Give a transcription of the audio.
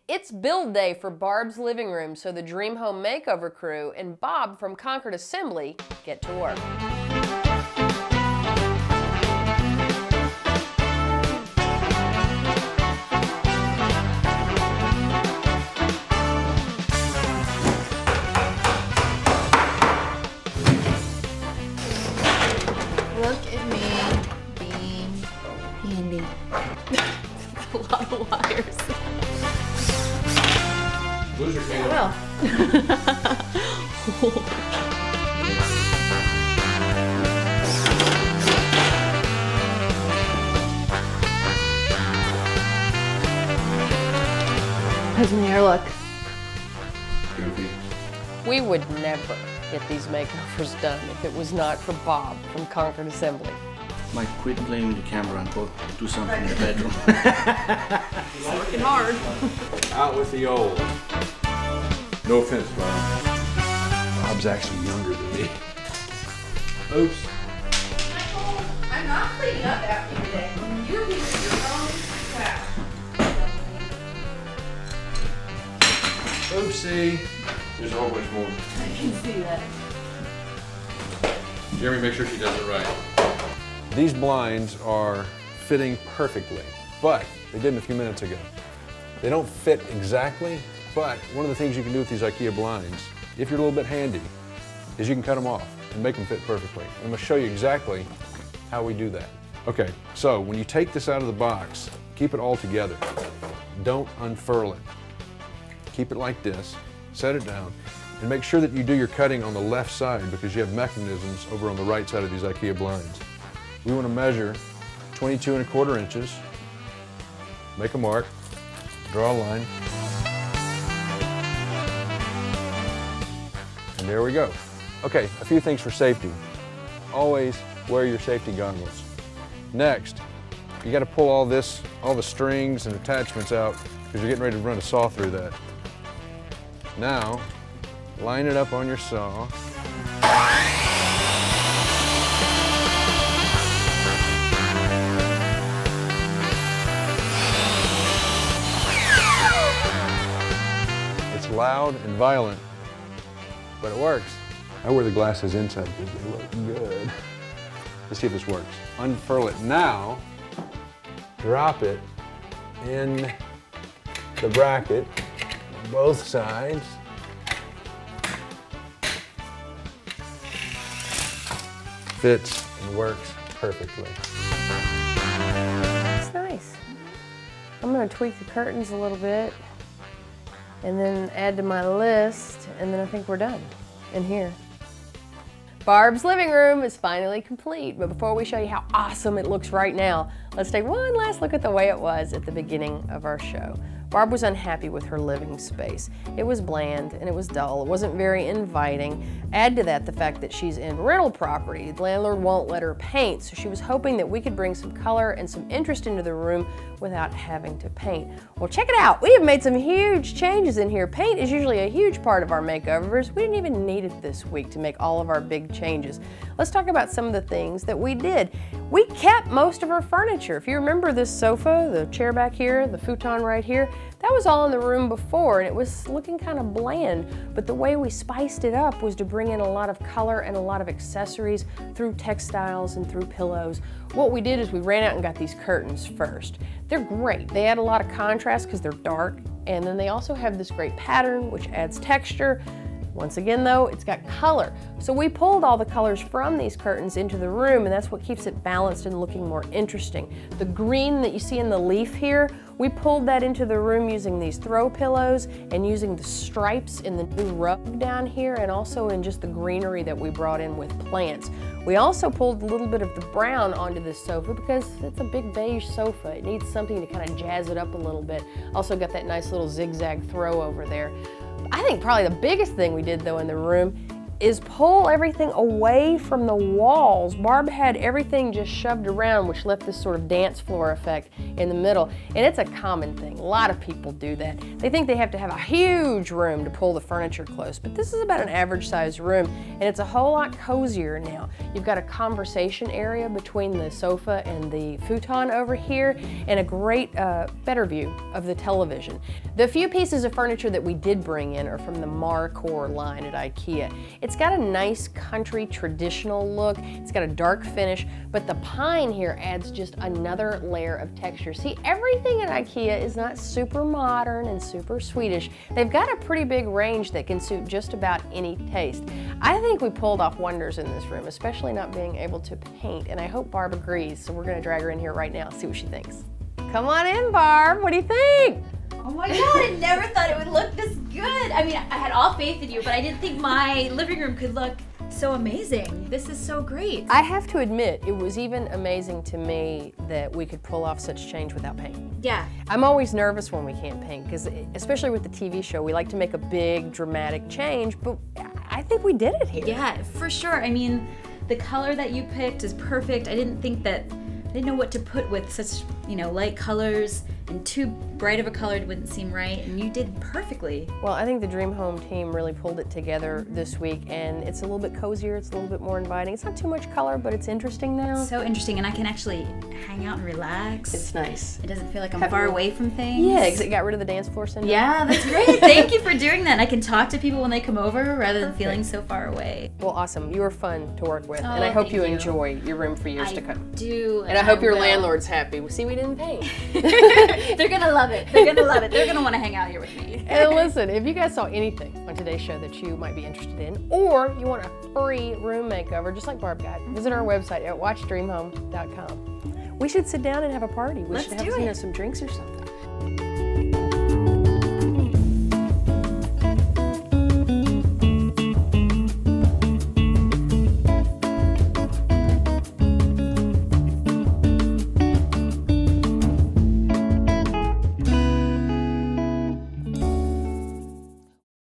It's build day for Barb's living room, so the Dream Home Makeover crew and Bob from Concord Assembly get to work. Look at me being handy. A lot of wires. Lose your finger. Well. How's my hair look? Goofy. We would never get these makeovers done if it was not for Bob from Concord Assembly. Mike, quit playing with the camera and go do something in the bedroom. Working hard. Out with the old. No offense, Bob. Bob's actually younger than me. Oops. Michael, I'm not cleaning up after you today. You're using your own crap. Oopsie. There's a whole bunch more. I can see that. Jeremy, make sure she does it right. These blinds are fitting perfectly, but they didn't a few minutes ago. They don't fit exactly, but one of the things you can do with these IKEA blinds, if you're a little bit handy, is you can cut them off and make them fit perfectly. I'm going to show you exactly how we do that. Okay, so when you take this out of the box, keep it all together. Don't unfurl it. Keep it like this, set it down, and make sure that you do your cutting on the left side because you have mechanisms over on the right side of these IKEA blinds. We want to measure 22¼ inches, make a mark, draw a line, and there we go. Okay, a few things for safety. Always wear your safety goggles. Next, you got to pull all the strings and attachments out because you're getting ready to run a saw through that. Now, line it up on your saw. It's loud and violent, but it works. I wear the glasses inside because they look good. Let's see if this works. Unfurl it now, drop it in the bracket, both sides. Fits and works perfectly. It's nice. I'm going to tweak the curtains a little bit and then add to my list, and then I think we're done in here. Barb's living room is finally complete, but before we show you how awesome it looks right now, let's take one last look at the way it was at the beginning of our show. Barb was unhappy with her living space. It was bland and it was dull. It wasn't very inviting. Add to that the fact that she's in rental property. The landlord won't let her paint, so she was hoping that we could bring some color and some interest into the room without having to paint. Well, check it out. We have made some huge changes in here. Paint is usually a huge part of our makeovers. We didn't even need it this week to make all of our big changes. Let's talk about some of the things that we did. We kept most of our furniture. If you remember this sofa, the chair back here, the futon right here, that was all in the room before and it was looking kind of bland, but the way we spiced it up was to bring in a lot of color and a lot of accessories through textiles and through pillows. What we did is we ran out and got these curtains first. They're great. They add a lot of contrast because they're dark, and then they also have this great pattern which adds texture. Once again though, it's got color. So we pulled all the colors from these curtains into the room, and that's what keeps it balanced and looking more interesting. The green that you see in the leaf here, we pulled that into the room using these throw pillows and using the stripes in the new rug down here, and also in just the greenery that we brought in with plants. We also pulled a little bit of the brown onto this sofa because it's a big beige sofa. It needs something to kind of jazz it up a little bit. Also got that nice little zigzag throw over there. I think probably the biggest thing we did though in the room is pull everything away from the walls. Barb had everything just shoved around, which left this sort of dance floor effect in the middle. And it's a common thing. A lot of people do that. They think they have to have a huge room to pull the furniture close, but this is about an average sized room, and it's a whole lot cozier now. You've got a conversation area between the sofa and the futon over here, and a great, better view of the television. The few pieces of furniture that we did bring in are from the Marcor line at IKEA. It's got a nice country traditional look. It's got a dark finish, but the pine here adds just another layer of texture. See, everything at IKEA is not super modern and super Swedish. They've got a pretty big range that can suit just about any taste. I think we pulled off wonders in this room, especially not being able to paint, and I hope Barb agrees, so we're gonna drag her in here right now, see what she thinks. Come on in, Barb, what do you think? Oh my God, I never thought it would look this good. I mean, I had all faith in you, but I didn't think my living room could look so amazing. This is so great. I have to admit, it was even amazing to me that we could pull off such change without paint. Yeah. I'm always nervous when we can't paint, because especially with the TV show, we like to make a big, dramatic change, but I think we did it here. Yeah, for sure. I mean, the color that you picked is perfect. I didn't know what to put with such, light colors, and too bright of a color wouldn't seem right, and you did perfectly. Well, I think the Dream Home team really pulled it together this week, and it's a little bit cozier, it's a little bit more inviting. It's not too much color, but it's interesting now. It's so interesting, and I can actually hang out and relax. It's nice. It doesn't feel like I'm far away from things. Yeah, it got rid of the dance floor syndrome. Yeah, that's great. Thank you for doing that. I can talk to people when they come over rather than feeling so far away. Well, awesome. You were fun to work with, Oh, and I hope thank you you. enjoy your room for years I to come. do. And I hope your will. landlord's happy. See, we didn't paint. They're gonna love it. They're gonna love it. They're gonna want to hang out here with me. And listen, if you guys saw anything on today's show that you might be interested in, or you want a free room makeover, just like Barb got, visit our website at watchdreamhome.com. We should sit down and have a party. We Let's should have do it. some drinks or something.